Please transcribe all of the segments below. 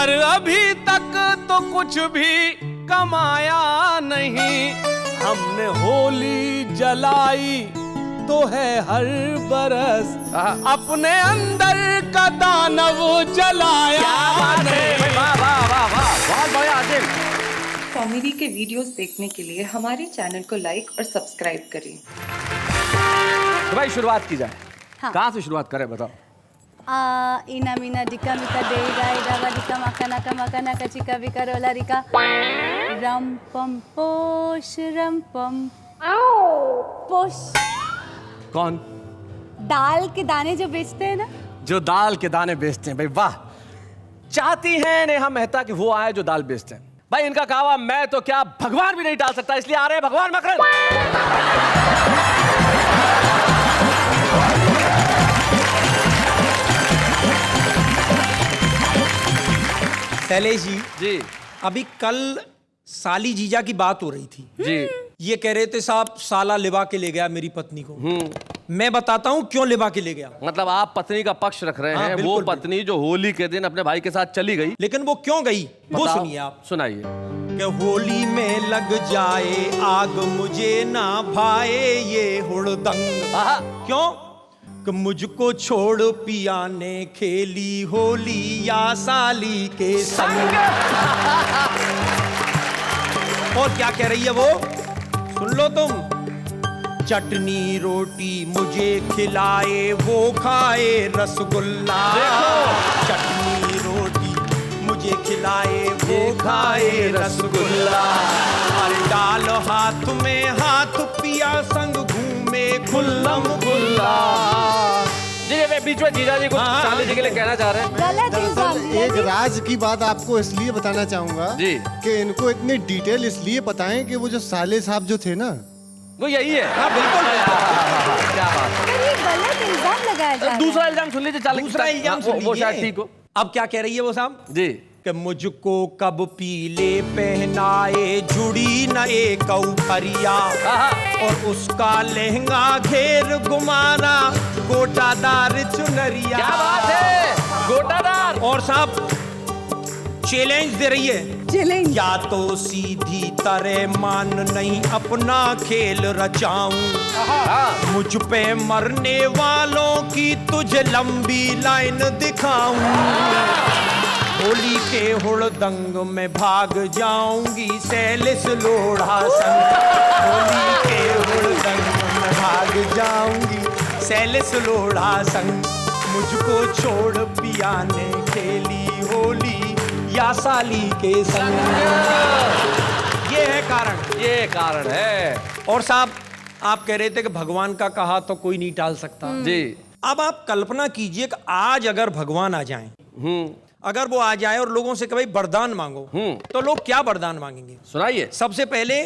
पर अभी तक तो कुछ भी कमाया नहीं। हमने होली जलाई तो है हर बरस, अपने अंदर का दानव जलाया नहीं। वाह वाह वाह वाह, बहुत बढ़िया आदिल। कॉमेडी के वीडियोस देखने के लिए हमारे चैनल को लाइक और सब्सक्राइब करें। तो भाई शुरुआत की जाए। हाँ। कहाँ से शुरुआत करें बताओ। इना मीना डिका मिका देगा इडावा डिका मका नाका मका नाका चिका विका रोला रिका रम पम पोश रम पम पोश। कौन? दाल के दाने जो बेचते हैं ना, जो दाल के दाने बेचते हैं। भाई वाह, चाहती हैं नेहा मेहता कि वो आए जो दाल बेचते हैं। भाई इनका कहावा मैं तो क्या भगवान भी नहीं टाल सकता, इसलिए आ रहे हैं भगवान मकरंद। शैलेश जी, जी अभी कल साली जीजा की बात हो रही थी। जी। ये कह रहे थे साहब साला लिवा के ले गया मेरी पत्नी को। मैं बताता हूँ क्यों लिवा के ले गया। मतलब आप पत्नी का पक्ष रख रहे हाँ, हैं। बिल्कुल, वो पत्नी जो होली के दिन अपने भाई के साथ चली गई, लेकिन वो क्यों गई वो बताओ। सुनिए आप। सुनाइए। कि होली में लग जाए आग मुझे ना भाए ये हुड़दंग। आहा। क्यों? कि मुझको छोड़ पिया ने खेली होली या साली के संग। और क्या कह रही है वो, सुन लो तुम। चटनी रोटी मुझे खिलाए वो खाए रसगुल्ला। चटनी रोटी मुझे खिलाए वो खाए रसगुल्ला। और डाल हाथ में हाथ पिया संग घूमे खुल्लम खुल्ला। जी मैं बीच में जीजा जी को साली जी के लिए कहना चाह रहे हैं। गलत इल्जाम दरअसल एक राज की बात आपको इसलिए बताना चाहूंगा जी। कि इनको इतनी डिटेल इसलिए बताएं कि वो जो साले साहब जो थे ना, वो यही है। हाँ बिल्कुल। क्या बात। पर ये गलत इल्जाम लगाया जा रहा है। दूसरा इल्जाम सुन लीजिए। दूसरा इल्जाम सुन वो शायद लीजिए। ठीक हो। अब क्या कह रही है वो साहब जी। कि मुझको कब पीले पहनाए जुड़ी न एक फरिया। और उसका लहंगा घेर गुमारा गोटादार चुनरिया। क्या बात है, गोटादार। और साहब चैलेंज दे रही है, चैलेंज। या तो सीधी तरह मान नहीं अपना खेल रचाऊं, मुझ पे मरने वालों की तुझे लंबी लाइन दिखाऊं। होली के हुड़दंग में भाग जाऊंगी सैलिस लोढ़ा संग। होली के हुड़दंग में भाग जाऊंगी सैलिस लोढ़ा संग। मुझको छोड़ पिया ने खेली होली या साली के संग। ये है कारण, ये कारण है। और साहब आप कह रहे थे कि भगवान का कहा तो कोई नहीं टाल सकता। जी। अब आप कल्पना कीजिए कि आज अगर भगवान आ जाएं, अगर वो आ जाए और लोगों से कभी वरदान मांगो, तो लोग क्या वरदान मांगेंगे? सुनाइए। सबसे पहले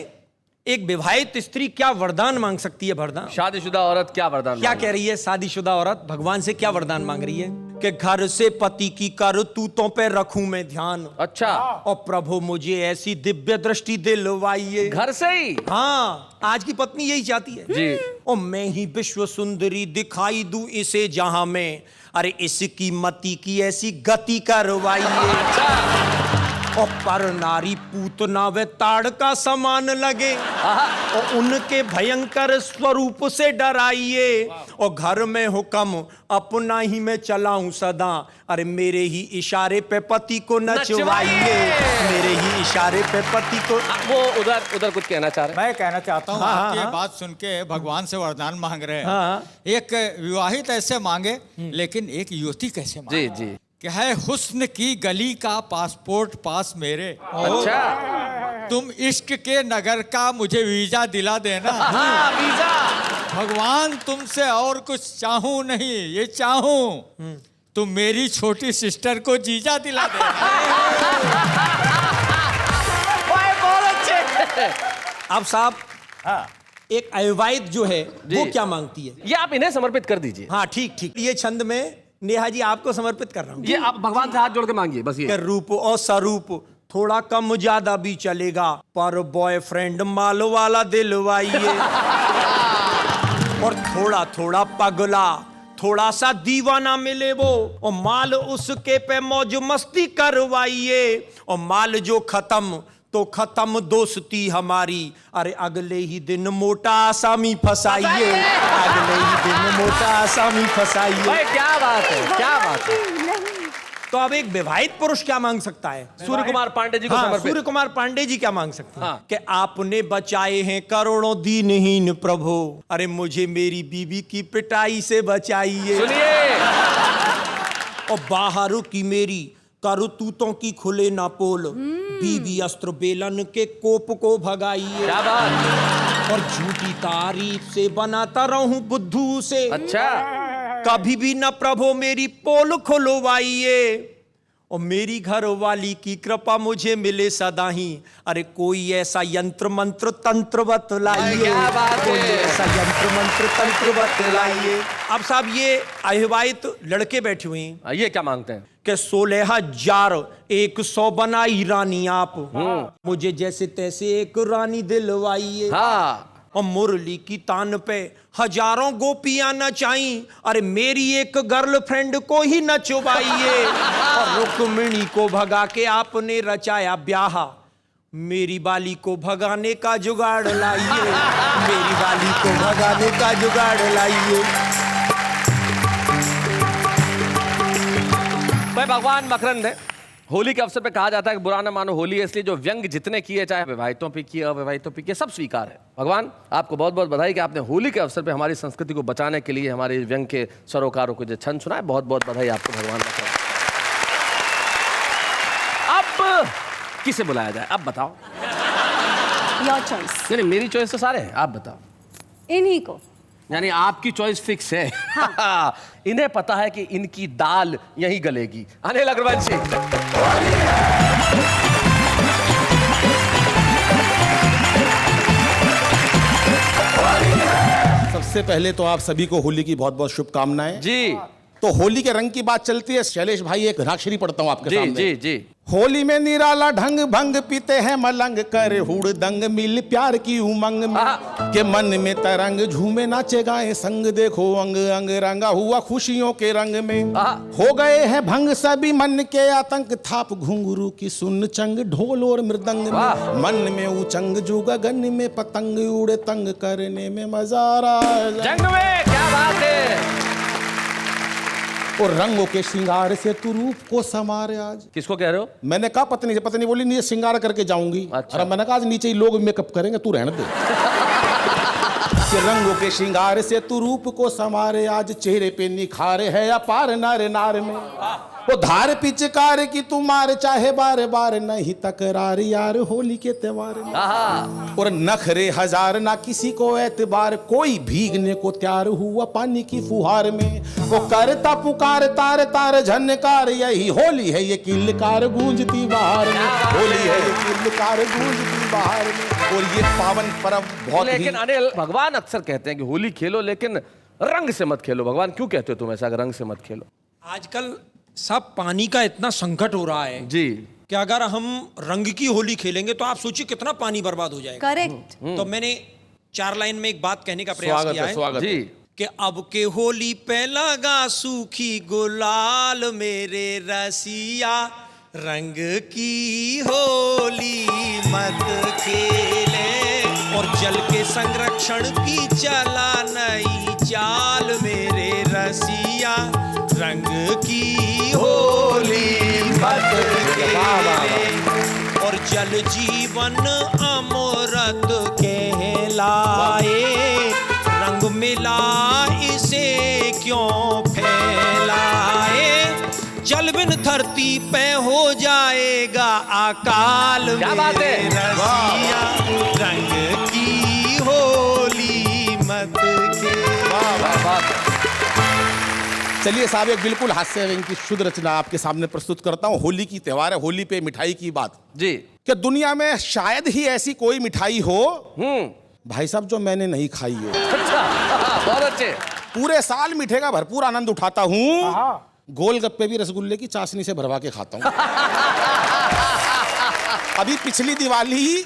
एक विवाहित स्त्री क्या वरदान मांग सकती है? वरदान। शादीशुदा औरत क्या वरदान क्या मांगे? कह रही है शादीशुदा औरत भगवान से क्या वरदान मांग रही है? कि घर से पति की करतूतों पे रखूं मैं ध्यान। अच्छा। और प्रभु मुझे ऐसी दिव्य दृष्टि दिलवाइए। घर से ही? हाँ, आज की पत्नी यही चाहती है जी। और मैं ही विश्व सुंदरी दिखाई दूं इसे जहां में, अरे इसकी मति की ऐसी गति करवाइए। और पर नारी पूतना व ताड़ का समान लगे और उनके भयंकर स्वरूप से डराइए। और घर में हुक्म अपना ही मैं चलाऊं सदा, अरे मेरे ही इशारे पे पति को नचवाइए। मेरे ही इशारे पे पति को। वो उधर कुछ कहना चाह रहे हैं। मैं कहना चाहता हूँ, हाँ, आपकी हाँ। बात सुन के भगवान से वरदान मांग रहे हैं। हाँ। एक विवाहित ऐसे मांगे, लेकिन एक युवती कैसे मांगे? जी जी। कि है हुस्न की गली का पासपोर्ट पास मेरे। अच्छा। तुम इश्क के नगर का मुझे वीजा दिला देना। हाँ, वीजा। भगवान तुमसे और कुछ चाहूं नहीं, ये चाहूं तुम मेरी छोटी सिस्टर को जीजा दिला देना। बहुत अच्छे। अब साहब एक अविवाहित जो है वो क्या मांगती है? ये आप इन्हें समर्पित कर दीजिए। हाँ ठीक ठीक, ये छंद में नेहा जी आपको समर्पित कर रहा हूँ। ये आप भगवान से हाथ जोड़ के मांगिए बस ये। रूप और स्वरूप थोड़ा कम ज्यादा भी चलेगा, पर बॉयफ्रेंड माल वाला दिलवाइए। और थोड़ा थोड़ा पगला थोड़ा सा दीवाना मिले वो, और माल उसके पे मौज मस्ती करवाइए, और माल जो खत्म तो खत्म दोस्ती हमारी। अरे अगले ही दिन मोटा आसामी फसाइए, अगले ही दिन मोटा आसामी फसाइए। भाई क्या बात है, क्या बात है। तो अब एक विवाहित पुरुष क्या मांग सकता है? सूर्य कुमार पांडे जी को हाँ, समर्पित। सूर्य कुमार पांडे जी क्या मांग सकते हैं? हाँ। कि आपने बचाए हैं करोड़ों दीनहीन प्रभु, अरे मुझे मेरी बीवी की पिटाई से बचाइए, सुनिए, और बाहरों की मेरी करतूतों की खुले ना पोल, बीवी अस्त्र बेलन के कोप को भगाइए, क्या बात। और झूठी तारीफ से बनाता रहूं बुद्धू से, अच्छा, कभी भी न प्रभु मेरी पोल खुलवाइए, और मेरी घर वाली की कृपा मुझे मिले सदा ही। अरे कोई ऐसा यंत्र मंत्र तंत्र बतलाइए, क्या बात है। कोई ऐसा यंत्र मंत्र तंत्र बतलाइए। अब साहब ये अविवाहित लड़के बैठे हुए हैं, ये क्या मांगते हैं? कि 16,100 बनाई रानी आप, मुझे जैसे तैसे एक रानी दिलवाइए, हाँ, और मुरली की तान पे हजारों गोपियां नचाई, अरे मेरी एक गर्लफ्रेंड को ही नचवाइए, और रुक्मिणी को भगा के आपने रचाया ब्याह, मेरी बाली को भगाने का जुगाड़ लाइए, मेरी बाली को भगाने का जुगाड़ लाइए। भाई भगवान मकरंद है, होली के अवसर पे कहा जाता है कि बुरा न मानो होली है, इसलिए जो व्यंग जितने किए, चाहे विवाहितों पे किए अविवाहितों पे किए, सब स्वीकार है। भगवान आपको बहुत बहुत बधाई कि आपने होली के अवसर पे हमारी संस्कृति को बचाने के लिए हमारे व्यंग के सरोकारों को जो छंद सुना है, बहुत बहुत बधाई आपको भगवान। अब किसे बुलाया जाए, अब बताओ। Your choice. नहीं, मेरी चॉइस तो सारे हैं, आप बताओ। इन्हीं को। यानी आपकी चॉइस फिक्स है। हाँ। इन्हें पता है कि इनकी दाल यहीं गलेगी। अनिल अग्रवाल जी। सबसे पहले तो आप सभी को होली की बहुत बहुत शुभकामनाएं जी। तो होली के रंग की बात चलती है, शैलेश भाई एक राक्षरी पढ़ता हूं आपके जी सामने। जी जी। होली में निराला ढंग भंग पीते हैं मलंग, कर हुड़ दंग मिल प्यार की उमंग में, के मन में तरंग झूमे नाचे गाए संग, देखो अंग अंग रंगा हुआ खुशियों के रंग में, हो गए हैं भंग सभी मन के आतंक, थाप घुंघरू की सुन चंग ढोल और मृदंग में, मन में उचंग जो गगन में पतंग उड़े तंग, करने में मजा आ रहा जंग में। क्या बात है। और रंगों के श्रृंगार से तू रूप को समारे आज। किसको कह रहे हो? मैंने कहा पत्नी से, पत्नी बोली नहीं श्रृंगार करके जाऊंगी। अच्छा। और मैंने कहा आज नीचे ही लोग मेकअप करेंगे, तू रहने दे। कि रंगों के श्रृंगार से तू रूप को समारे आज, चेहरे पे निखारे है अपार नारे नार में, वो धार पिचकार की तू मार चाहे बार बार, नहीं तकरार यार होली के त्योहार में, और नखरे हजार ना किसी को एतबार, कोई भीगने को तैयार हुआ पानी की फुहार में, वो करता पुकार तार तार झनकार, यही होली है ये किलकार गूंजती बाहर में, होली है ये किलकार गूंजती बाहर में। और ये पावन पर्व बहुत लेकिन अनिल, भगवान अक्सर कहते हैं कि होली खेलो लेकिन रंग से मत खेलो। भगवान क्यों कहते हो तुम ऐसा, रंग से मत खेलो? आजकल सब पानी का इतना संकट हो रहा है जी, कि अगर हम रंग की होली खेलेंगे तो आप सोचिए कितना पानी बर्बाद हो जाएगा। करेक्ट। तो मैंने 4 लाइन में एक बात कहने का प्रयास किया है स्वागत जी। कि अब के होली पे लगा सूखी गुलाल मेरे रसिया, रंग की होली मत खेले, और जल के संरक्षण की चला नई चाल मेरे रसिया, रंग की होली मत खेले, और जल जीवन अमृत कहलाए, रंग मिला इसे क्यों फैलाए, जल बिन धरती पे हो जाएगा अकाल। क्या बात है। रसिया, रंग की होली मत चलिए साहब, एक बिल्कुल हास्य व्यंग की शुद्ध रचना आपके सामने प्रस्तुत करता हूँ। होली की त्योहार है, होली पे मिठाई की बात जी। कि दुनिया में शायद ही ऐसी कोई मिठाई हो भाई साहब जो मैंने नहीं खाई हो। अच्छा, बहुत अच्छे। पूरे साल मीठे का भरपूर आनंद उठाता हूँ, गोलगप्पे भी रसगुल्ले की चाशनी से भरवा के खाता हूँ। अभी पिछली दिवाली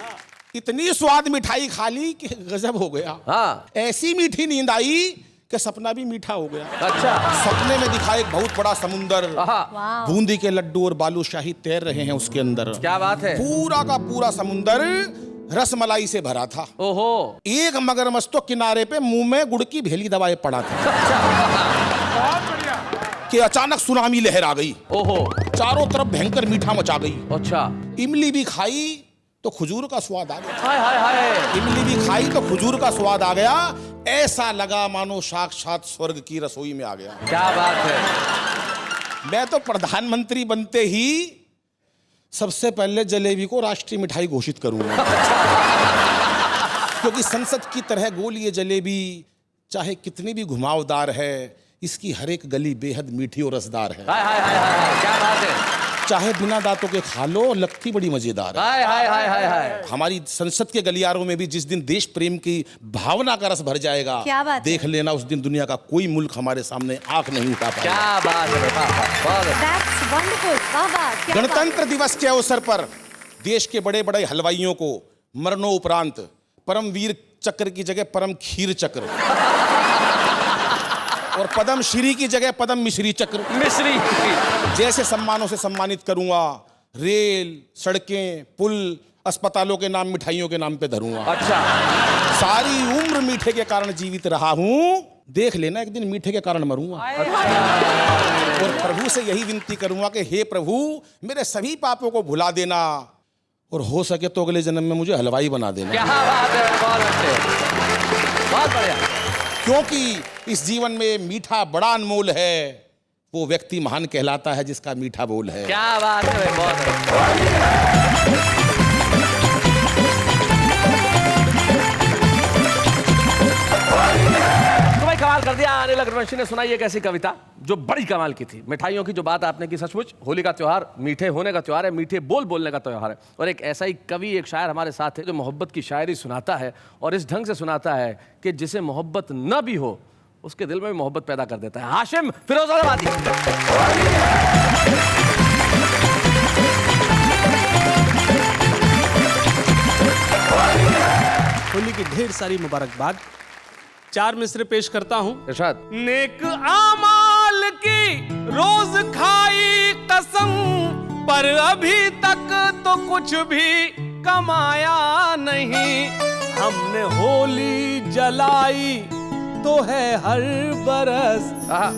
इतनी स्वाद मिठाई खा ली कि गजब हो गया। हाँ। ऐसी मीठी नींद आई कि सपना भी मीठा हो गया। अच्छा। सपने में दिखा एक बहुत बड़ा समुंदर, आहा, वाह। बूंदी के लड्डू और बालूशाही तैर रहे हैं उसके अंदर। क्या बात है। पूरा का पूरा समुंदर रसमलाई से भरा था। ओहो। एक मगरमच्छ तो किनारे पे मुंह में गुड़ की भेली दबाए पड़ा था कि अचानक सुनामी लहर आ गई। ओहो। चारों तरफ भयंकर मीठा मचा गई। अच्छा। इमली भी खाई तो खजूर का स्वाद आ गया। हाय हाय हाय। इमली भी खाई तो खजूर का स्वाद आ गया। ऐसा लगा मानो साक्षात स्वर्ग की रसोई में आ गया। क्या बात है। मैं तो प्रधानमंत्री बनते ही सबसे पहले जलेबी को राष्ट्रीय मिठाई घोषित करूंगा। क्योंकि संसद की तरह गोल ये जलेबी चाहे कितनी भी घुमावदार है, इसकी हर एक गली बेहद मीठी और रसदार है। हाय हाय हाय हाय। क्या बात है। चाहे बिना दांतों के खा लो, लगती बड़ी मजेदार है। हाय हाय हाय हाय हाय। हमारी संसद के गलियारों में भी जिस दिन देश प्रेम की भावना का रस भर जाएगा, क्या बात है। देख लेना उस दिन दुनिया का कोई मुल्क हमारे सामने आंख नहीं उठा पाएगा। क्या बात है बेटा, बहुत अच्छा। That's wonderful. वाह वाह, क्या बात गणतंत्र दिवस के अवसर पर देश के बड़े बड़े हलवाइयों को मरणोपरांत परमवीर चक्र की जगह परम खीर चक्र और पद्म श्री की जगह पद्म मिश्री चक्र मिश्री जैसे सम्मानों से सम्मानित करूंगा। रेल, सड़कें, पुल, अस्पतालों के नाम मिठाइयों के नाम पे धरूंगा। अच्छा। सारी उम्र मीठे के कारण जीवित रहा हूं, देख लेना एक दिन मीठे के कारण मरूंगा। और प्रभु से यही विनती करूंगा कि हे प्रभु, मेरे सभी पापों को भुला देना और हो सके तो अगले जन्म में मुझे हलवाई बना देना। क्या बात है, बहुत अच्छे, बहुत बढ़िया। क्योंकि इस जीवन में मीठा बड़ा अनमोल है। वो व्यक्ति महान कहलाता है जिसका मीठा बोल है। क्या बात है, बहुत अच्छा। कमाल कर दिया अनिल अग्रवंशी ने। सुनाई एक ऐसी कविता जो बड़ी कमाल की थी। मिठाइयों की जो बात आपने की, सचमुच होली का त्योहार मीठे होने का त्योहार है, मीठे बोल बोलने का त्योहार है। और एक ऐसा ही कवि, एक शायर हमारे साथ है जो मोहब्बत की शायरी सुनाता है और इस ढंग से सुनाता है कि जिसे मोहब्बत न भी हो उसके दिल में भी मोहब्बत पैदा कर देता है। हाशिम फिरोजाबादी। होली की ढेर सारी मुबारकबाद। 4 मिसरे पेश करता हूं। इरशाद। नेक आमाल की रोज खाई कसम, पर अभी तक तो कुछ भी कमाया नहीं। हमने होली जलाई तो है हर बरस,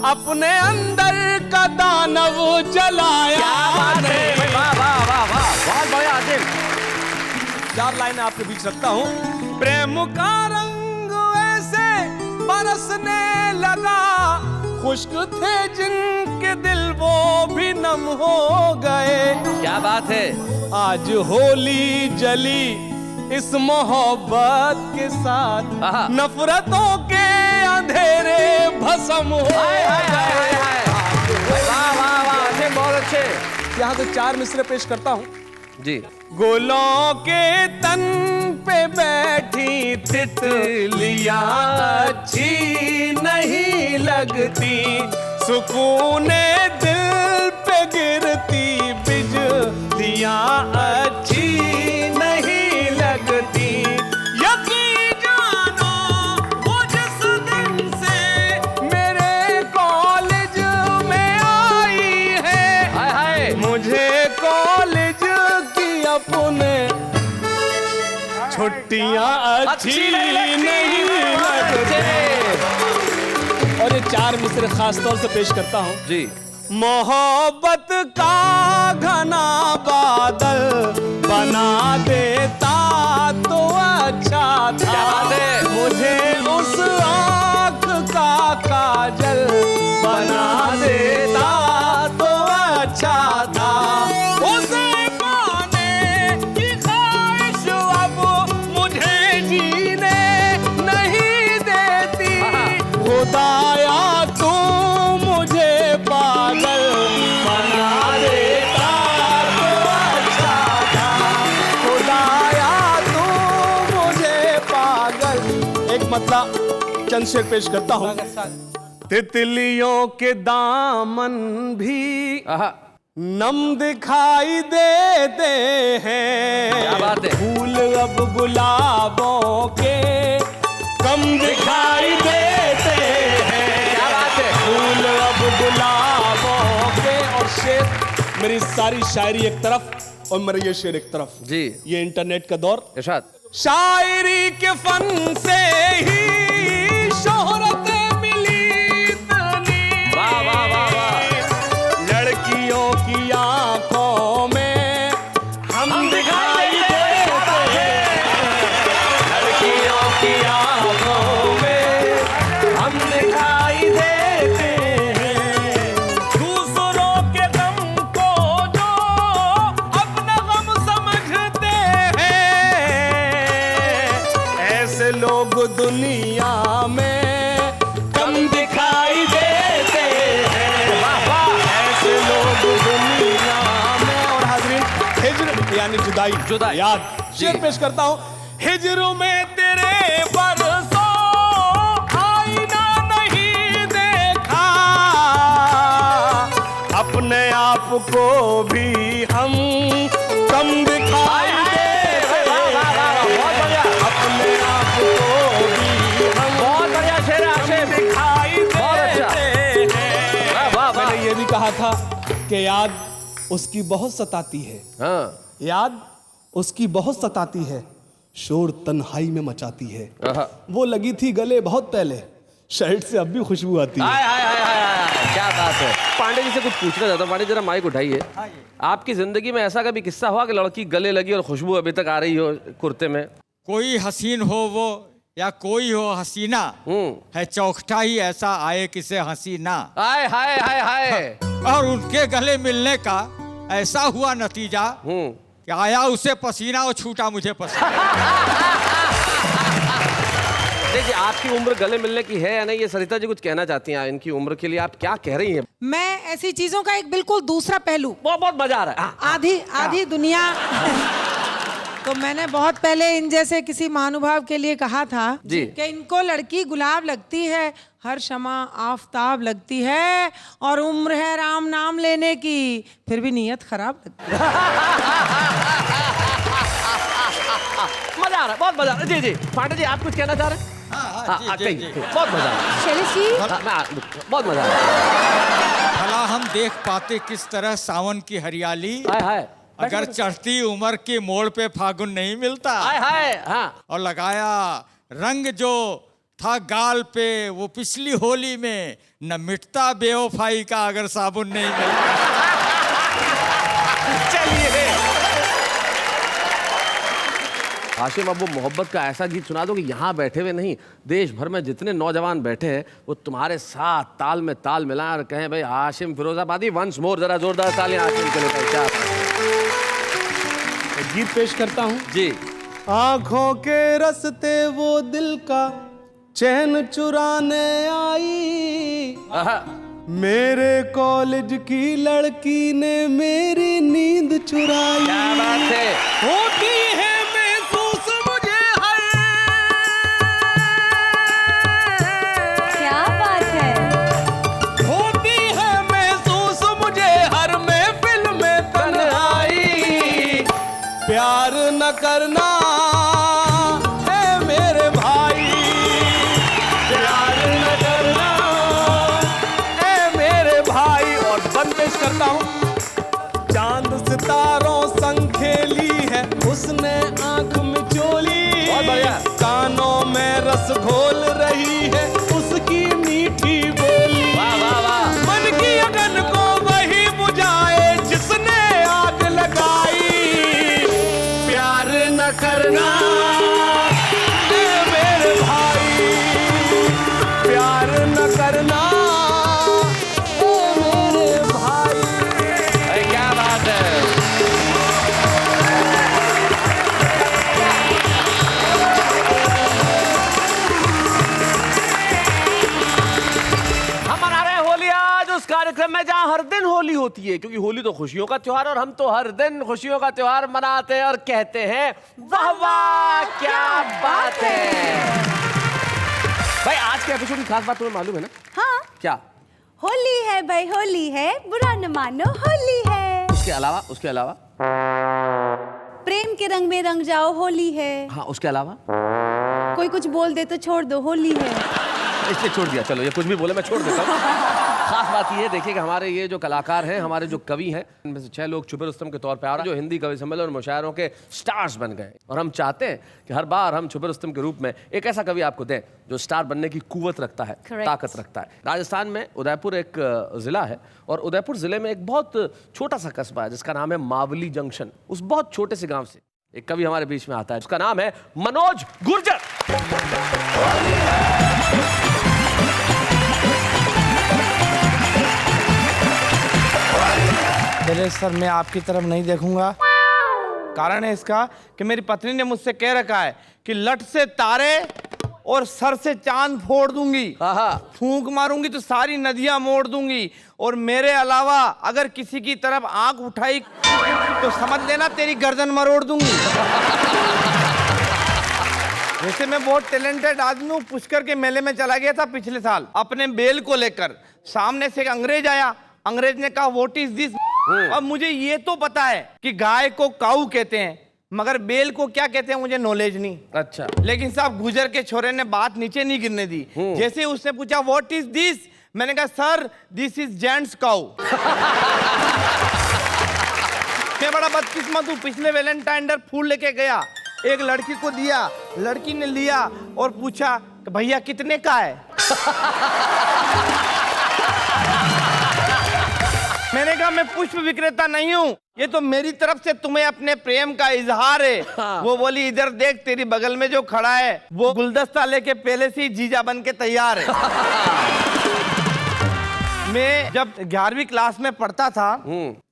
अपने अंदर का दानव जलाया। क्या बात है, वाह वाह वाह वाह, बहुत बढ़िया हाशिम। 4 लाइनें आपके बीच रखता हूं। प्रेम का रंग ऐसे बरसने लगा, खुश्क थे जिनके दिल वो भी नम हो गए। क्या बात है। आज होली जली इस मोहब्बत के साथ, नफरतों के अंधेरे भस्म हो गए। वाह वाह वाह, बहुत अच्छे। यहाँ से 4 मिसरे पेश करता हूँ जी। गुलों के तन पे बैठी तितलियां अच्छी नहीं लगती, सुकून दिल पे गिरती बिजलियां अच्छी नहीं लगती। यकीन जानो वो जिस दिन से मेरे कॉलेज में आई है, हाय हाय, मुझे कॉलेज की अपने छुट्टियां अच्छी नहीं लगती। और ये 4 मिसरे खास तौर से पेश करता हूं जी। मोहब्बत का घना बादल बना देता तो अच्छा था। क्या बात है। मुझे उस आँख का काजल बना देता तो अच्छा था। उसे पाने की ख्वाहिश अब मुझे जीने नहीं देती। खुदाया तू मुझे पागल बना देता तो अच्छा था। खुदाया तू मुझे पागल। एक मतलब चंद शेर पेश करता हूँ। तितलियों के दामन भी नम दिखाई देते हैं। क्या बात है। फूल अब गुलाबों के कम दिखाई देते मेरी सारी शायरी एक तरफ और मेरा ये शेर एक तरफ। जी। ये इंटरनेट का दौर, इरशाद। शायरी के फन से ही शोहरत मिली इतनी, वाह वाह वाह वाह। लड़कियों की आंखों में हम दिखाई देते हैं, लड़कियों की आंखों में हम दिखाई देते हैं, दूसरों के गम को जो अपना गम समझते हैं, ऐसे लोग दुनिया में कम दिखाई देते हैं, ऐसे लोग दुनिया में। और हाज़रीन, हिज्र यानी जुदाई, जुदाई। याद शेर पेश करता हूँ। हिज्र में तेरे बरसों आईना नहीं देखा, अपने आप को भी हम कम दिखाई देते हैं, अपने आप को भी हम बहुत बढ़िया शेर है आशिम। दिखाई बहुत अच्छा। देते हैं। वाह वाह वाह। मैंने ये भी कहा था कि याद उसकी बहुत सताती है, हाँ। याद उसकी बहुत सताती है, शोर तन्हाई में मचाती है, आहा। वो लगी थी गले बहुत पहले, शर्ट से अब भी खुशबू आती है। हाय हाय हाय हाय, क्या बात है। पांडे जी से कुछ पूछना चाहता हूँ। पांडे जरा माइक उठाइए। आपकी जिंदगी में ऐसा कभी किस्सा हुआ कि लड़की गले लगी और खुशबू अभी तक आ रही हो कुर्ते में? कोई हसीन हो वो या कोई हो हसीना, है चौखटा ही ऐसा आए किसे हसीना। हाय हाय हाय हाय। और उनके गले मिलने का ऐसा हुआ नतीजा कि आया उसे पसीना और छूटा मुझे पसीना। देखिए, आपकी उम्र गले मिलने की है या नहीं, ये सरिता जी कुछ कहना चाहती हैं। इनकी उम्र के लिए आप क्या कह रही हैं? मैं ऐसी चीजों का एक बिल्कुल दूसरा पहलू, बहुत मजा आ रहा है। आधी दुनिया तो मैंने बहुत पहले इन जैसे किसी महानुभाव के लिए कहा था जी। कि इनको लड़की गुलाब लगती है, हर शमा आफताब लगती है, और उम्र है राम नाम लेने की, फिर भी नीयत खराब लगती है। मजा आ रहा है, बहुत मजा आ रहा है। जी जी, पांडे जी आप कुछ कहना चाह रहे हैं? हाँ, कहिए। बहुत मजा आ रहा है। शैलेश जी, बहुत मजा आ रहा है। भला हम देख पाते किस तरह सावन की हरियाली, हाय हाय। अगर चढ़ती उम्र के मोड़ पे फागुन नहीं मिलता। हाय हाय। हाँ। और लगाया रंग जो था गाल पे वो पिछली होली में, न मिटता बेवफाई का अगर साबुन नहीं मिलता। चलिए आशिम, अब वो मोहब्बत का ऐसा गीत सुना दो कि यहाँ बैठे हुए नहीं, देश भर में जितने नौजवान बैठे हैं वो तुम्हारे साथ ताल में ताल मिलाएं और कहें भाई आशिम फिरोजाबादी वंस मोर, जरा जोरदार तालियां आशिम के लिए। क्या गीत पेश करता हूँ जी। आंखों के रस्ते वो दिल का चैन चुराने आई, मेरे कॉलेज की लड़की ने मेरी नींद चुराई। क्या बात है। होती है महसूस मुझे हर, क्या बात है। होती है महसूस मुझे हर महफिल में तन्हाई, प्यार न करना है मेरे भाई, प्यार न करना है मेरे भाई। और बंद पेश करता हूँ। चांद सितारों संग खेली है उसने आंख में चोली, बहुत बढ़िया। कानों में रस घोल रही है उसकी मीठी बोली। वाह वाह वाह। मन की अगन को वही बुझाए जिसने आग लगाई, प्यार न करना ए मेरे भाई, प्यार न करना ए मेरे भाई। अरे क्या बात है। हम मना रहे हैं होली आज उस कार्यक्रम में जहां हर दिन होली होती है, क्योंकि होली तो खुशियों का त्योहार और हम तो हर दिन खुशियों का त्योहार मनाते हैं और कहते हैं वाह वाह क्या बात है। भाई आज के एपिसोड की खास बात तुम्हें मालूम है ना? हाँ, क्या? होली है भाई, होली है, बुरा न मानो होली है। उसके अलावा प्रेम के रंग में रंग जाओ होली है। हाँ, उसके अलावा कोई कुछ बोल दे तो छोड़ दो होली है। इसलिए छोड़ दिया। चलो ये कुछ भी बोले मैं छोड़ देता हूँ। खास बात ये देखिए कि हमारे ये जो कलाकार हैं, हमारे जो कवि हैं, इनमें से 6 लोग छुपे रुस्तम के तौर पे आ रहे हैं, जो हिंदी कवि सम्मेलन और मुशायरों के स्टार्स बन गए। और हम चाहते हैं कि हर बार हम छुपे रुस्तम के रूप में एक ऐसा कवि आपको दें जो स्टार बनने की कुव्वत रखता है, ताकत रखता है। राजस्थान में उदयपुर एक जिला है और उदयपुर जिले में एक बहुत छोटा सा कस्बा है जिसका नाम है मावली जंक्शन। उस बहुत छोटे से गांव से एक कवि हमारे बीच में आता है, उसका नाम है मनोज गुर्जर। पहले सर मैं आपकी तरफ नहीं देखूंगा। कारण है इसका कि मेरी पत्नी ने मुझसे कह रखा है कि लट से तारे और सर से चांद फोड़ दूंगी, फूंक मारूंगी तो सारी नदियां मोड़ दूंगी, और मेरे अलावा अगर किसी की तरफ आंख उठाई तो समझ लेना तेरी गर्दन मरोड़ दूंगी। वैसे मैं बहुत टैलेंटेड आदमी हूँ। पुष्कर के मेले में चला गया था पिछले साल अपने बेल को लेकर। सामने से एक अंग्रेज आया, अंग्रेज ने कहा व्हाट इज दिस। अब मुझे ये तो पता है कि गाय को काऊ कहते हैं, मगर बेल को क्या कहते हैं मुझे नॉलेज नहीं। अच्छा। लेकिन साहब गुजर के छोरे ने बात नीचे नहीं गिरने दी। जैसे उसने पूछा व्हाट इज दिस, मैंने कहा सर दिस इज जेंट्स काऊ। मैं बड़ा बदकिस्मत हूँ, पिछले वैलेंटाइन डे फूल लेके गया, एक लड़की को दिया, लड़की ने लिया और पूछा कि भैया कितने का है। मैंने कहा मैं पुष्प विक्रेता नहीं हूँ, ये तो मेरी तरफ से तुम्हें अपने प्रेम का इजहार है। वो बोली इधर देख तेरी बगल में जो खड़ा है वो गुलदस्ता लेके पहले से ही जीजा बन के तैयार है। मैं जब 11वीं क्लास में पढ़ता था,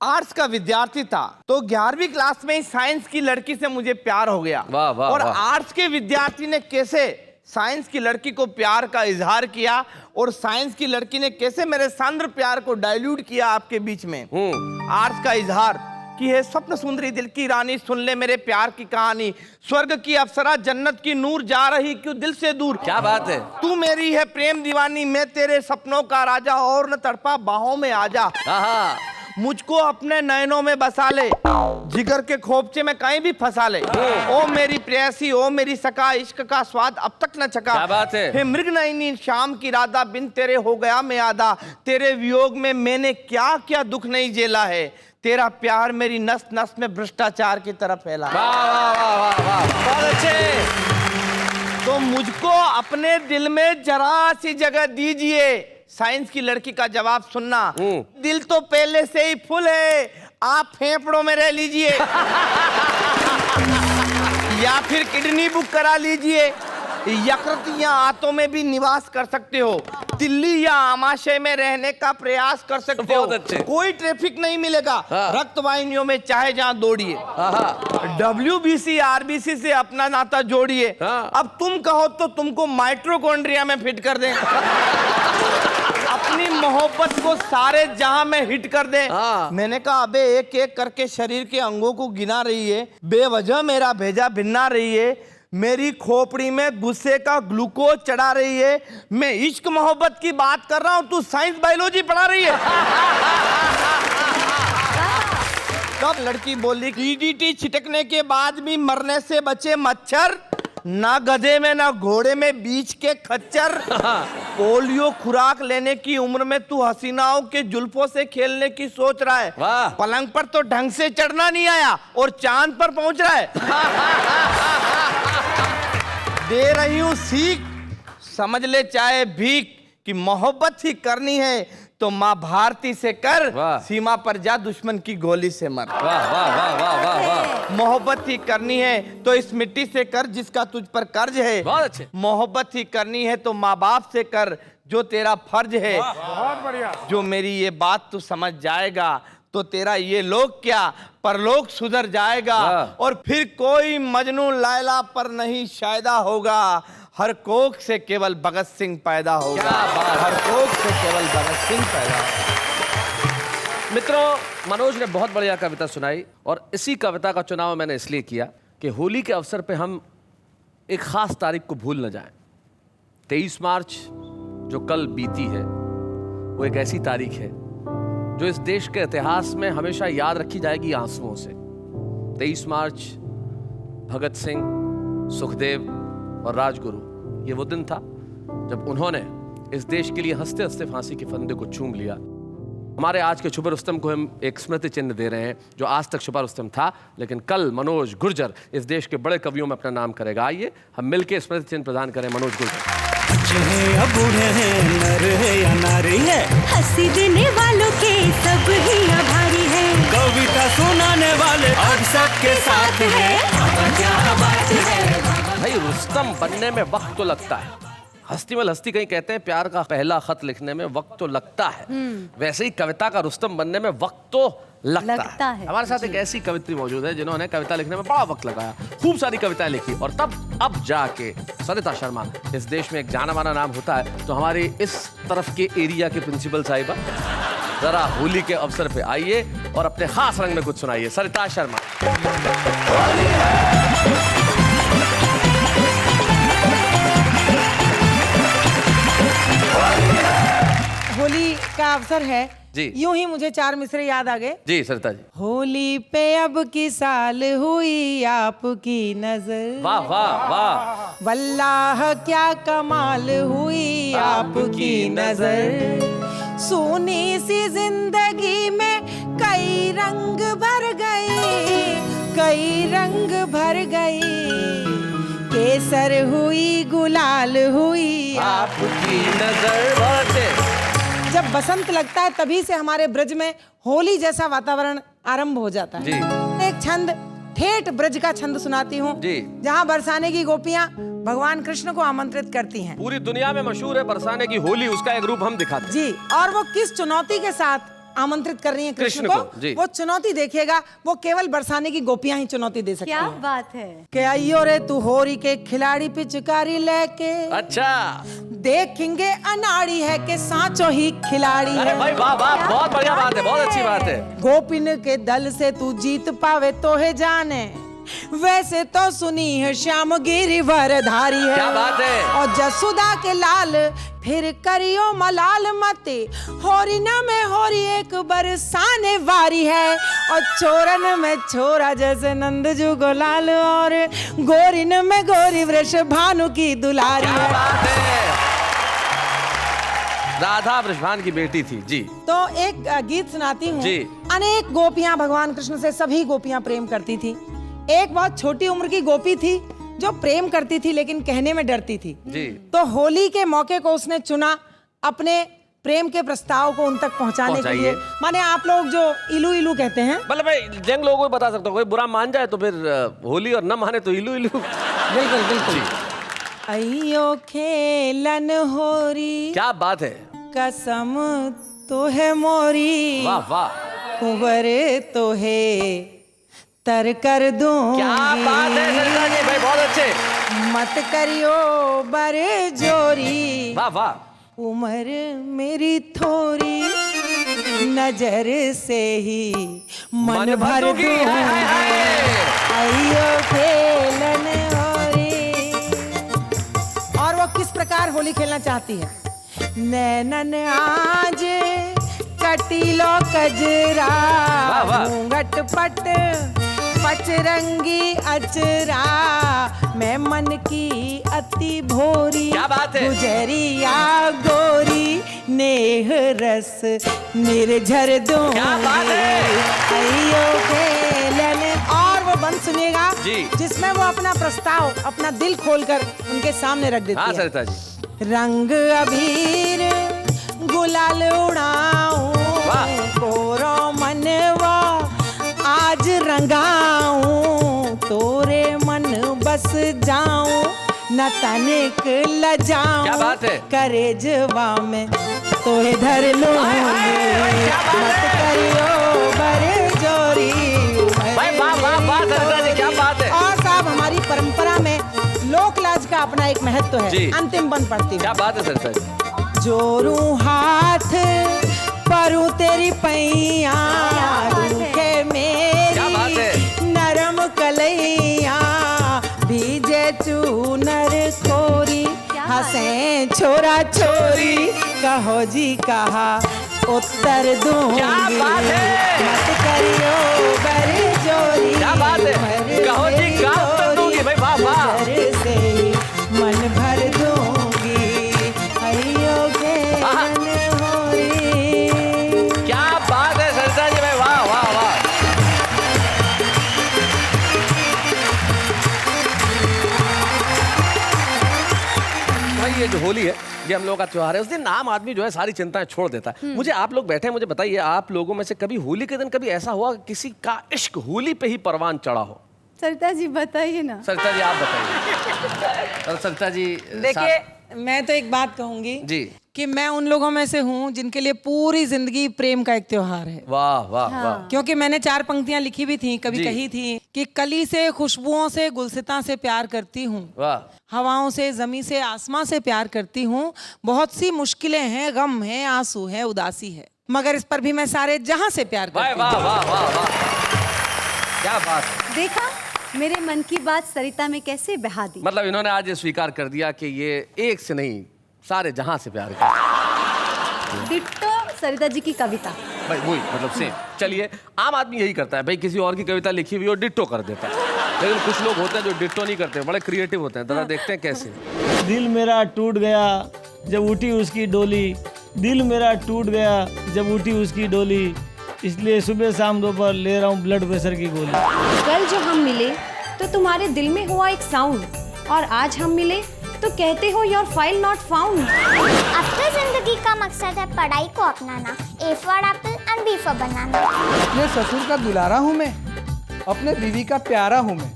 आर्ट्स का विद्यार्थी था, तो 11वीं क्लास में ही साइंस की लड़की से मुझे प्यार हो गया। और आर्ट्स के विद्यार्थी ने कैसे साइंस की लड़की को प्यार का इजहार किया और साइंस की लड़की ने कैसे मेरे सांद्र प्यार को डाइल्यूट किया आपके बीच में। आर्ट्स का इजहार कि है स्वप्न सुंदरी दिल की रानी, सुन ले मेरे प्यार की कहानी, स्वर्ग की अप्सरा जन्नत की नूर, जा रही क्यों दिल से दूर। क्या बात है। तू मेरी है प्रेम दीवानी, मैं तेरे सपनों का राजा, और न तड़पा बाहों में आजा, मुझको अपने नयनों में बसा ले, जिगर के खोपचे में कहीं भी फंसा ले। ओ मेरी प्रेयसी, ओ मेरी सका, इश्क का स्वाद अब तक न चका। क्या बात है। मृग नयनी शाम की राधा, बिन तेरे हो गया मैं आधा, तेरे वियोग में मैंने क्या क्या दुख नहीं झेला है, तेरा प्यार मेरी नस नस में भ्रष्टाचार की तरफ फैला। वाह वाह वाह वाह वाह, बहुत अच्छे। तो मुझको अपने दिल में जरा सी जगह दीजिए। साइंस की लड़की का जवाब सुनना, दिल तो पहले से ही फुल है, आप फेफड़ों में रह लीजिए या फिर किडनी बुक करा लीजिए, यकृत या आंतों में भी निवास कर सकते हो, दिल्ली या आमाशय में रहने का प्रयास कर सकते हो, कोई ट्रैफिक नहीं मिलेगा, रक्त वाहिनियों में चाहे जहां दौड़िए, WBC RBC से अपना नाता जोड़िए। अब तुम कहो तो तुमको माइटोकॉन्ड्रिया में फिट कर दें, अपनी मोहब्बत को सारे जहां में हिट कर दे। मैंने कहा अबे एक एक करके शरीर के अंगों को गिना रही है, बेवजह मेरा भेजा भिन्ना रही है, मेरी खोपड़ी में गुस्से का ग्लूकोज चढ़ा रही है, मैं इश्क मोहब्बत की बात कर रहा हूं, तू साइंस बायोलॉजी पढ़ा रही है। तब लड़की बोली DDT छिटकने के बाद भी मरने से बचे मच्छर, ना गधे में ना घोड़े में बीच के खच्चर, पोलियो खुराक लेने की उम्र में तू हसीनाओं के जुल्फों से खेलने की सोच रहा है, पलंग पर तो ढंग से चढ़ना नहीं आया और चांद पर पहुंच रहा है। दे रही हूं सीख, समझ ले चाहे भीख, कि मोहब्बत ही करनी है तो माँ भारती से कर, सीमा पर जा दुश्मन की गोली से मर। वाह वाह वाह वाह वाह वाह। मोहब्बत ही करनी है तो इस मिट्टी से कर जिसका तुझ पर कर्ज है, बहुत अच्छे। मोहब्बत ही करनी है तो माँ बाप से कर जो तेरा फर्ज है, बहुत बढ़िया। जो मेरी ये बात तू समझ जाएगा तो तेरा ये लोग क्या परलोक सुधर जाएगा, और फिर कोई मजनू लैला पर नहीं शायदा होगा, हर कोख से केवल भगत सिंह पैदा होगा, हर कोख से केवल भगत सिंह पैदा होगा। मित्रों, मनोज ने बहुत बढ़िया कविता सुनाई और इसी कविता का चुनाव मैंने इसलिए किया कि होली के अवसर पे हम एक खास तारीख को भूल न जाएं। 23 मार्च जो कल बीती है वो एक ऐसी तारीख है जो इस देश के इतिहास में हमेशा याद रखी जाएगी आंसुओं से। 23 मार्च भगत सिंह, सुखदेव और राजगुरु, ये वो दिन था जब उन्होंने इस देश के लिए हंसते हंसते फांसी के फंदे को चूम लिया। हमारे आज के छुपा रुस्तम को हम एक स्मृति चिन्ह दे रहे हैं जो आज तक छुपा रुस्तम था, लेकिन कल मनोज गुर्जर इस देश के बड़े कवियों में अपना नाम करेगा। आइए हम मिलकर स्मृति चिन्ह प्रदान करें मनोज गुर्जर। बच्चे हैं या बूढ़े हैं, नर है या नारी है, हंसी देने वालों के सब ही आभारी है, कविता सुनाने वाले अब सबके साथ है। क्या बात है भाई, रुस्तम बनने में वक्त तो लगता है। हस्ती में हस्ती कहीं कहते हैं प्यार का पहला खत लिखने में वक्त तो लगता है, वैसे ही कविता का रुस्तम बनने में वक्त तो लगता है। हमारे साथ एक ऐसी कवित्री मौजूद है जिन्होंने कविता लिखने में बड़ा वक्त लगाया, खूब सारी कविताएं लिखी और तब अब जाके सरिता शर्मा इस देश में एक जाना माना नाम होता है। तो हमारी इस तरफ के एरिया के प्रिंसिपल साहिबा जरा होली के अवसर पे आइए और अपने खास रंग में कुछ सुनाइए। सरिता शर्मा। होली का अवसर है जी। यूं ही मुझे 4 मिसरे याद आ गए जी सरिता जी। होली पे अब की साल हुई आपकी नजर, वाह वाह वाह, वल्लाह क्या कमाल हुई आपकी नजर, सोनी सी जिंदगी में कई रंग भर गए, कई रंग भर गए, केसर हुई गुलाल हुई आपकी नजर। जब बसंत लगता है तभी से हमारे ब्रज में होली जैसा वातावरण आरंभ हो जाता है। जी। एक छंद ठेठ ब्रज का छंद सुनाती हूँ जहाँ बरसाने की गोपियाँ भगवान कृष्ण को आमंत्रित करती हैं। पूरी दुनिया में मशहूर है बरसाने की होली, उसका एक रूप हम दिखाते हैं। जी, और वो किस चुनौती के साथ आमंत्रित कर रही हैं कृष्ण को, जी। वो चुनौती देखिएगा, वो केवल बरसाने की गोपियां ही चुनौती दे सकती हैं। क्या बात है। के आइयो रे तू होरी के खिलाड़ी पिचकारी लेके, अच्छा देखेंगे अनाड़ी है के सांचो ही खिलाड़ी अरे है। भाई वाह वाह, बहुत बढ़िया बात है, बहुत अच्छी बात है। गोपिन के दल से तू जीत पावे तो है जाने, वैसे तो सुनी है श्याम गिरिवरधारी है। क्या बात है। और जसुदा के लाल फिर करियो मलाल मते, होरी न में होरी एक बरसाने वारी है, और चोरन में छोरा जैसे नंद जो गोलाल, और गोरिन में गोरी वृष भानु की दुलारी है। बात है। राधा वृषभान की बेटी थी जी। तो एक गीत सुनाती हूँ जी। अनेक गोपियां भगवान कृष्ण से सभी गोपियां प्रेम करती थी। एक बहुत छोटी उम्र की गोपी थी जो प्रेम करती थी लेकिन कहने में डरती थी जी। तो होली के मौके को उसने चुना अपने प्रेम के प्रस्ताव को उन तक पहुंचाने के लिए। माने आप लोग जो इलू इलू कहते हैं, मतलब भाई जंग लोगों को बता सकता हूँ, कोई बुरा मान जाए तो फिर होली और न माने तो इलू इलू। बिल्कुल बिल्कुल। अयो खेलन होरी, क्या बात है, कसम तो है मोरी, वाह वाह, कुंवर तो है तर कर दूं। क्या बात है सरिता जी, भाई बहुत अच्छे। मत करियो बर जोरी, वाह वाह, उम्र मेरी थोड़ी, नजर से ही मन भर दूंगी, आइयो खेलन होरी। और वो किस प्रकार होली खेलना चाहती है। नैनन आज कटीलो कजरा, घूंघट पट पचरंगी अचरा, मैं मन की अति भोरी, क्या बात है, गुजरिया गोरी, नेह रस निर्झर दूंगी, क्या बात है, अयो खेलन। और वो बंद सुनिएगा जिसमें वो अपना प्रस्ताव अपना दिल खोलकर उनके सामने रख देती है। सरिता जी। रंग अबीर गुलाल उड़ाऊं, कोरो मनवा आज रंगाऊं, तोरे मन बस जाऊं, न तनिक लजाऊं, क्या बात है, करे जवा में तो धर लूंगी, मत करियो बरे जोरी। भाई वाह वाह वाह सरिता जी, क्या बात है। और साहब हमारी परंपरा में लोक लाज का अपना एक महत्व है। अंतिम बंद पढ़ती हूँ। क्या बात है सरिता जी। जोरू हाथ परू तेरी पैया, रूखे मेरी नरम कलैया, भीजे चूनर खोरी, हंसे छोरा छोरी, कहो जी कहा उत्तर दूंगी, मत करियो बर जोरी, क्या बात है, कहो जी का उत्तर दूंगी, भाई वाह वाह, से मन भर दूंगी, अयो खेलन होरी। क्या जो होली है ये हम लोगों का त्योहार है। उस दिन आम आदमी जो है सारी चिंताएं छोड़ देता है। मुझे आप लोग बैठे हैं, मुझे बताइए आप लोगों में से कभी होली के दिन कभी ऐसा हुआ कि किसी का इश्क होली पे ही परवान चढ़ा हो? सरिता जी बताइए ना। सरिता जी आप बताइए। सरिता जी देखिए, मैं तो एक बात कहूंगी जी कि मैं उन लोगों में से हूँ जिनके लिए पूरी जिंदगी प्रेम का एक त्योहार है। वाह वाह वाह। क्योंकि मैंने 4 पंक्तियां लिखी भी थी, कभी कही थी कि कली से, खुशबुओं से, गुलसिता से प्यार करती हूँ, हवाओं से, जमी से, आसमां से प्यार करती हूँ। बहुत सी मुश्किलें हैं, गम है, आंसू है, उदासी है, मगर इस पर भी मैं सारे जहां से प्यार करती हूँ। वाह वाह वाह वाह, क्या बात। देखा मेरे मन की बात सरिता में कैसे बहा दी। मतलब इन्होंने आज ये स्वीकार कर दिया कि ये एक से नहीं सारे जहां से प्यार करते। डिट्टो सरिता जी की कविता भाई वही मतलब सेम। चलिए आम आदमी यही करता है भाई, किसी और की कविता लिखी हुई और डिट्टो कर देता है, लेकिन कुछ लोग होते हैं जो डिट्टो नहीं करते, बड़े क्रिएटिव होते हैं। जरा देखते हैं कैसे। दिल मेरा टूट गया जब उठी उसकी डोली, दिल मेरा टूट गया जब उठी उसकी डोली, इसलिए सुबह शाम दोपहर ले रहा हूँ ब्लड प्रेशर की गोली। कल जो हम मिले तो तुम्हारे दिल में हुआ एक साउंड, और आज हम मिले तो कहते हो योर फाइल नॉट फाउंड। अब तो जिंदगी का मकसद है पढ़ाई को अपनाना, A for apple and B for banana. अपने ससुर का दुलारा हूँ मैं, अपने बीवी का प्यारा हूँ मैं।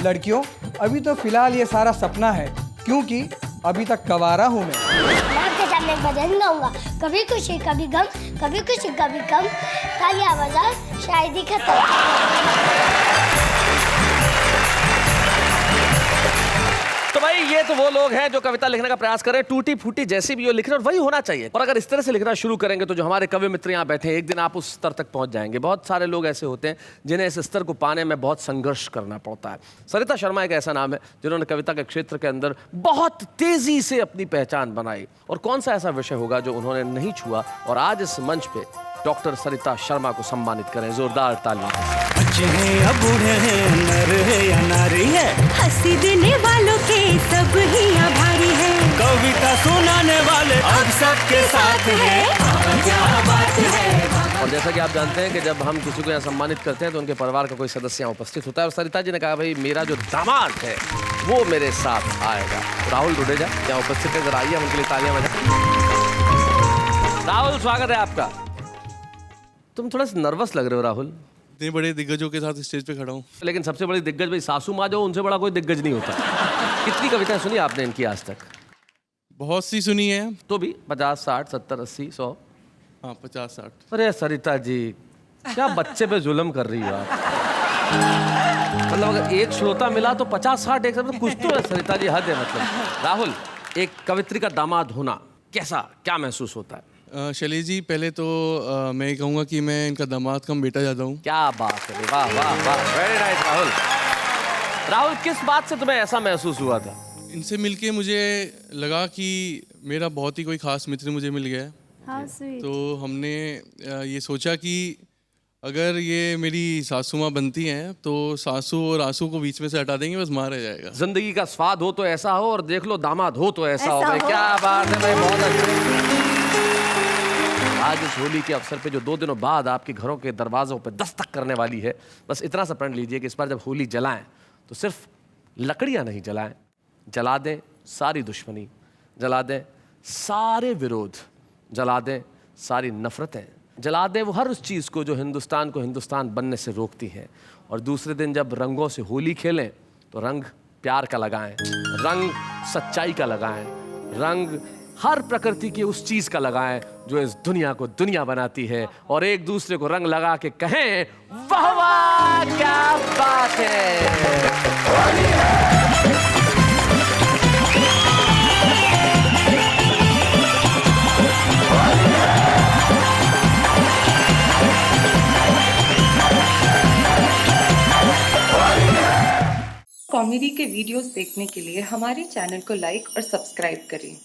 लड़कियों अभी तो फिलहाल ये सारा सपना है, क्योंकि अभी तक कवारा हूँ मैं। मैं भजन गाऊंगा, कभी खुशी कभी गम, कभी खुशी कभी गम, तालियां बजाओ शायद ही खत्म। तो भाई ये तो वो लोग हैं जो कविता लिखने का प्रयास कर रहे हैं, टूटी फूटी जैसी भी हो लिख रहे हैं, और वही होना चाहिए। और अगर इस तरह से लिखना शुरू करेंगे तो जो हमारे कवि मित्र यहाँ बैठे हैं, एक दिन आप उस स्तर तक पहुंच जाएंगे। बहुत सारे लोग ऐसे होते हैं जिन्हें इस स्तर को पाने में बहुत संघर्ष करना पड़ता है। सरिता शर्मा एक ऐसा नाम है जिन्होंने कविता के क्षेत्र के अंदर बहुत तेजी से अपनी पहचान बनाई। और कौन सा ऐसा विषय होगा जो उन्होंने नहीं छुआ, और आज इस मंच पे डॉक्टर सरिता शर्मा को सम्मानित करें जोरदार तालियों से। बच्चे हैं या बूढ़े हैं, नर है या नारी है, हंसी देने वालों के सब ही आभारी है, कविता सुनाने वाले अब सबके साथ है, क्या बात है। और जैसा कि आप जानते हैं कि जब हम किसी को यहाँ सम्मानित करते हैं तो उनके परिवार का कोई सदस्य यहाँ उपस्थित होता है, और सरिता जी ने कहा भाई मेरा जो दामाद है वो मेरे साथ आएगा। राहुल डुडेजा यहाँ उपस्थित है, जरा आइए हम उनके लिए तालियां बजाएं। राहुल स्वागत है आपका। तुम थोड़ा सा नर्वस लग रहे हो राहुल। इतने बड़े दिग्गजों के साथ स्टेज पे खड़ा हूँ। लेकिन सबसे बड़ी दिग्गज भाई सासू माँ जो, उनसे बड़ा कोई दिग्गज नहीं होता। कितनी कविताएं सुनी आपने इनकी आज तक? बहुत सी सुनी है। तो भी 50, 60, 70, 80, 100? हाँ 50, 60। अरे सरिता जी क्या बच्चे पे जुल्म कर रही हो आप। मतलब अगर एक श्रोता मिला तो 50, 60 एक साथ, कुछ तो है सरिता जी, हद है। मतलब राहुल एक कवित्री का दामाद होना कैसा, क्या महसूस होता है? शैलेश जी पहले तो मैं कहूँगा कि मैं इनका दामाद कम बेटा ज़्यादा हूँ। क्या बात है, वाह वाह वाह, वेरी नाइस राहुल। राहुल किस बात से तुम्हें ऐसा महसूस हुआ था? इनसे मिलके मुझे लगा कि मेरा बहुत ही कोई खास मित्र मुझे मिल गया है। तो हमने ये सोचा कि अगर ये मेरी सासू माँ बनती हैं तो सासू और आंसू को बीच में से हटा देंगे, बस मार रह जाएगा। जिंदगी का स्वाद हो तो ऐसा हो, और देख लो दामाद हो तो ऐसा हो। भाई क्या बात है भाई, बहुत अच्छे। आज इस होली के अवसर पे जो 2 दिनों बाद आपके घरों के दरवाजों पे दस्तक करने वाली है, बस इतना सा प्रण लीजिए कि इस बार जब होली जलाएं तो सिर्फ लकड़ियां नहीं जलाएं, जला दें सारी दुश्मनी, जला दें सारे विरोध, जला दें सारी नफरतें, जला दें वो हर उस चीज़ को जो हिंदुस्तान को हिंदुस्तान बनने से रोकती है। और दूसरे दिन जब रंगों से होली खेलें तो रंग प्यार का लगाएं, रंग सच्चाई का लगाएं, रंग हर प्रकृति की उस चीज का लगाएं जो इस दुनिया को दुनिया बनाती है, और एक दूसरे को रंग लगा के कहें वाह वाह क्या बात है। कॉमेडी के वीडियोस देखने के लिए हमारे चैनल को लाइक और सब्सक्राइब करें।